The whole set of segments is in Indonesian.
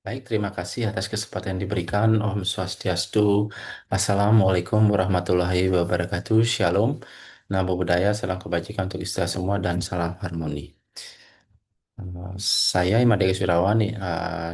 Baik, terima kasih atas kesempatan yang diberikan. Om Swastiastu. Assalamualaikum warahmatullahi wabarakatuh. Shalom. Namo Buddhaya, salam kebajikan untuk kita semua dan salam harmoni. Saya Imadega Wirawan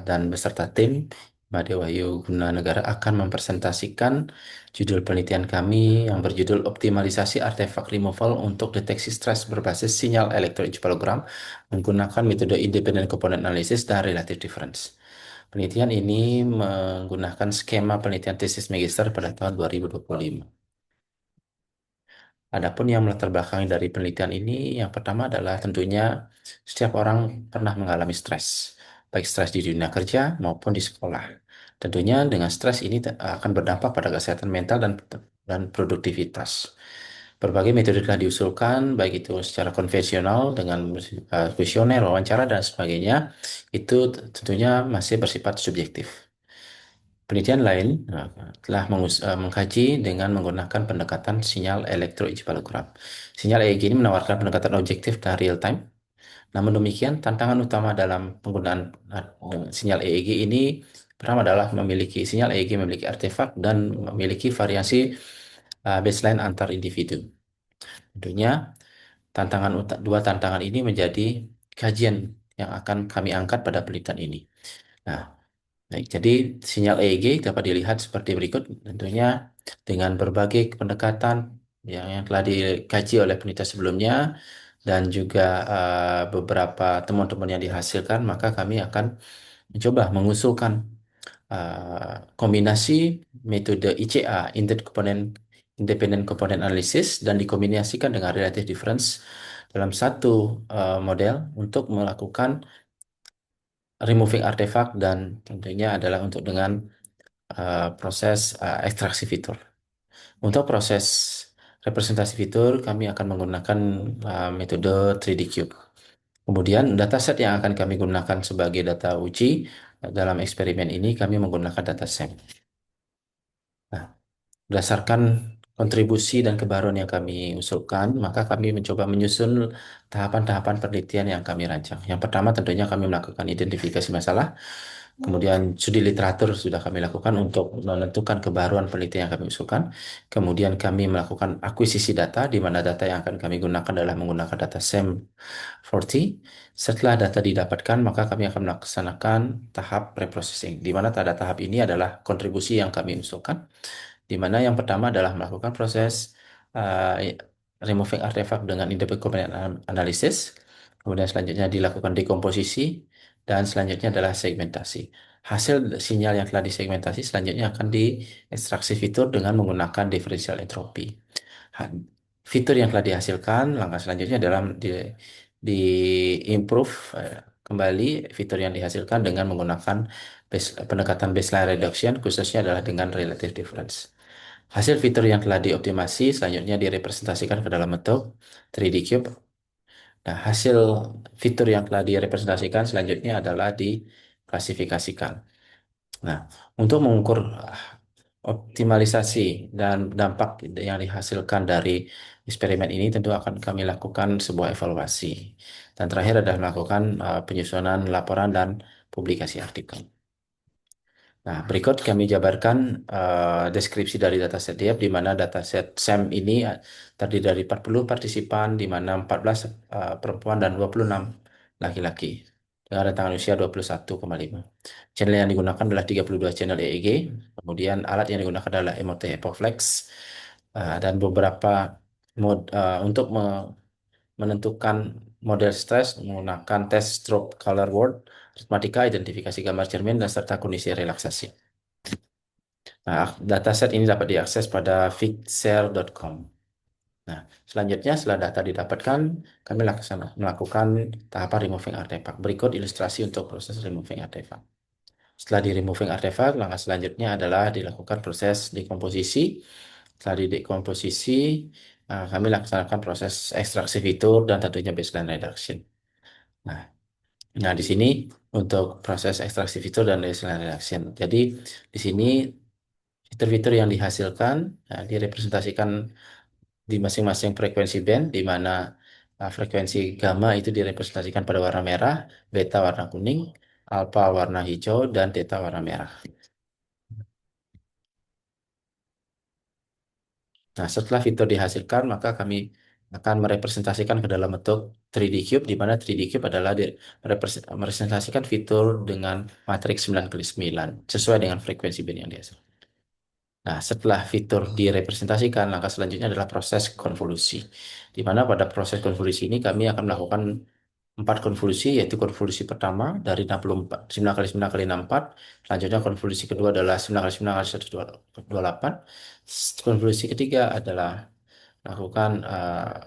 dan beserta tim Made Wahyu Guna Negara akan mempresentasikan judul penelitian kami yang berjudul Optimalisasi Artefak Removal untuk Deteksi Stres Berbasis Sinyal Elektroencephalogram menggunakan metode Independent Component Analysis dan Relative Difference. Penelitian ini menggunakan skema penelitian tesis magister pada tahun 2025. Adapun yang melatar belakangi dari penelitian ini, yang pertama adalah tentunya setiap orang pernah mengalami stres, baik stres di dunia kerja maupun di sekolah. Tentunya dengan stres ini akan berdampak pada kesehatan mental dan produktivitas. Berbagai metode telah diusulkan, baik itu secara konvensional dengan kuesioner, wawancara, dan sebagainya, itu tentunya masih bersifat subjektif. Penelitian lain telah mengkaji dengan menggunakan pendekatan sinyal elektroencephalogram. Sinyal EEG ini menawarkan pendekatan objektif dan real time. Namun demikian, tantangan utama dalam penggunaan sinyal EEG ini pertama adalah sinyal EEG memiliki artefak dan memiliki variasi baseline antar individu. Tentunya dua tantangan ini menjadi kajian yang akan kami angkat pada penelitian ini. Nah, baik, jadi sinyal EEG dapat dilihat seperti berikut. Tentunya dengan berbagai pendekatan yang telah dikaji oleh penelitian sebelumnya dan juga beberapa temuan-temuan yang dihasilkan, maka kami akan mencoba mengusulkan kombinasi metode ICA, Independent Component Analysis, dan dikombinasikan dengan Relative Difference dalam satu model untuk melakukan removing artefak dan tentunya adalah untuk dengan proses ekstraksi fitur. Untuk proses representasi fitur, kami akan menggunakan metode 3D Cube. Kemudian dataset yang akan kami gunakan sebagai data uji dalam eksperimen ini kami menggunakan data SEM. Nah, berdasarkan kontribusi dan kebaruan yang kami usulkan, maka kami mencoba menyusun tahapan-tahapan penelitian yang kami rancang. Yang pertama tentunya kami melakukan identifikasi masalah. Kemudian studi literatur sudah kami lakukan untuk menentukan kebaruan penelitian yang kami usulkan. Kemudian kami melakukan akuisisi data, di mana data yang akan kami gunakan adalah menggunakan data SEM40. Setelah data didapatkan, maka kami akan melaksanakan tahap preprocessing, di mana pada tahap ini adalah kontribusi yang kami usulkan, di mana yang pertama adalah melakukan proses uh, removing artefak dengan independent component analysis. Kemudian selanjutnya dilakukan dekomposisi, dan selanjutnya adalah segmentasi. Hasil sinyal yang telah disegmentasi selanjutnya akan diekstraksi fitur dengan menggunakan differential entropy. Ha- Fitur yang telah dihasilkan, langkah selanjutnya dalam di improve kembali fitur yang dihasilkan dengan menggunakan pendekatan baseline reduction, khususnya adalah dengan relative difference. Hasil fitur yang telah dioptimasi selanjutnya direpresentasikan ke dalam bentuk 3D cube. Nah, hasil fitur yang telah direpresentasikan selanjutnya adalah diklasifikasikan. Nah, untuk mengukur optimalisasi dan dampak yang dihasilkan dari eksperimen ini tentu akan kami lakukan sebuah evaluasi. Dan terakhir adalah melakukan penyusunan laporan dan publikasi artikel. Nah, berikut kami jabarkan deskripsi dari dataset DIAP, di mana dataset SEM ini terdiri dari 40 partisipan, di mana 14 perempuan dan 26 laki-laki dengan rentangan usia 21,5. Channel yang digunakan adalah 32 channel EEG, kemudian alat yang digunakan adalah MOT Epoflex, dan beberapa untuk menentukan model stres menggunakan tes stroke color word, aritmatika, identifikasi gambar cermin, dan serta kondisi relaksasi. Nah, dataset ini dapat diakses pada figshare.com. Nah, selanjutnya setelah data didapatkan, kami melakukan tahapan removing artefak. Berikut ilustrasi untuk proses removing artefak. Setelah di removing artefak, langkah selanjutnya adalah dilakukan proses dekomposisi. Setelah didekomposisi, kami laksanakan proses ekstraksi fitur dan tentunya baseline reduction. Nah, nah, di sini untuk proses ekstraksi fitur dan baseline reduction. Jadi di sini fitur-fitur yang dihasilkan direpresentasikan di masing-masing frekuensi band, di mana frekuensi gamma itu direpresentasikan pada warna merah, beta warna kuning, alfa warna hijau, dan theta warna merah. Nah, setelah fitur dihasilkan, maka kami akan merepresentasikan ke dalam bentuk 3D cube, di mana 3D cube adalah merepresentasikan fitur dengan matriks 9 kali 9 sesuai dengan frekuensi band yang dihasilkan. Nah, setelah fitur direpresentasikan, langkah selanjutnya adalah proses konvolusi. Di mana pada proses konvolusi ini kami akan melakukan 4 konvolusi, yaitu konvolusi pertama dari 64, 9 kali 9 kali 64. Selanjutnya konvolusi kedua adalah 9 kali 9 kali 128. Konvolusi ketiga adalah lakukan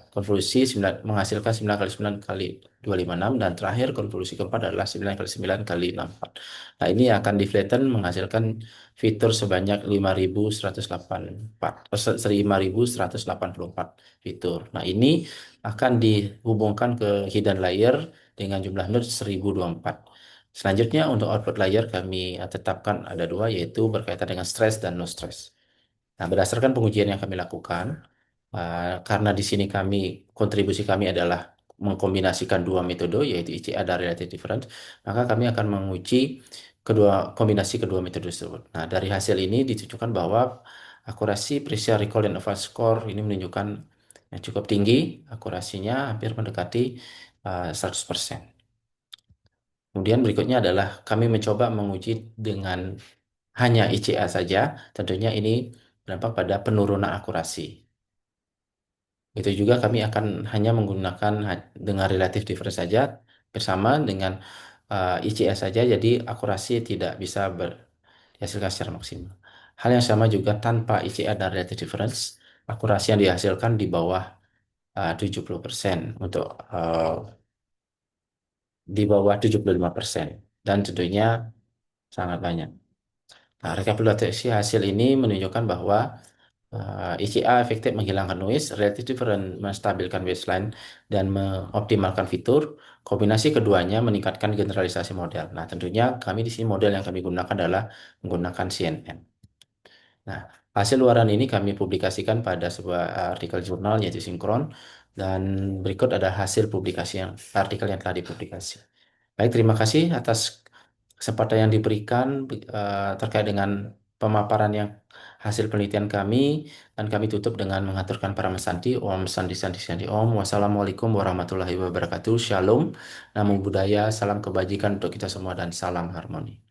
konvolusi menghasilkan 9 kali 9 kali 256, dan terakhir konvolusi keempat adalah 9 kali 9 kali 64. Nah, ini akan di flatten menghasilkan fitur sebanyak 5184 fitur. Nah, ini akan dihubungkan ke hidden layer dengan jumlah node 1024. Selanjutnya untuk output layer kami tetapkan ada dua, yaitu berkaitan dengan stress dan no stress. Nah, berdasarkan pengujian yang kami lakukan, karena di sini kontribusi kami adalah mengkombinasikan dua metode, yaitu ICA dan relative difference, maka kami akan menguji kombinasi kedua metode tersebut. Nah, dari hasil ini ditunjukkan bahwa akurasi precision recall dan advanced score ini menunjukkan yang cukup tinggi, akurasinya hampir mendekati 100%. Kemudian berikutnya adalah kami mencoba menguji dengan hanya ICA saja, tentunya ini berdampak pada penurunan akurasi. Itu juga kami akan hanya menggunakan dengan relatif difference saja bersama dengan ICS saja, jadi akurasi tidak bisa dihasilkan secara maksimal. Hal yang sama juga tanpa ICA dan relative difference, akurasi yang dihasilkan di bawah 70% untuk di bawah 75%, dan tentunya sangat banyak. Nah, rekapitulasi hasil ini menunjukkan bahwa ECA efektif menghilangkan noise, relative different menstabilkan baseline, dan mengoptimalkan fitur. Kombinasi keduanya meningkatkan generalisasi model. Nah, tentunya kami di sini model yang kami gunakan adalah menggunakan CNN. Nah, hasil luaran ini kami publikasikan pada sebuah artikel jurnal yaitu Synchron, dan berikut ada hasil publikasi artikel yang telah dipublikasi. Baik, terima kasih atas kesempatan yang diberikan terkait dengan pemaparan yang hasil penelitian kami, dan kami tutup dengan mengaturkan para mesanti. Om Santi Santi Santi Om. Wassalamualaikum warahmatullahi wabarakatuh. Shalom, namo buddhaya, salam kebajikan untuk kita semua, dan salam harmoni.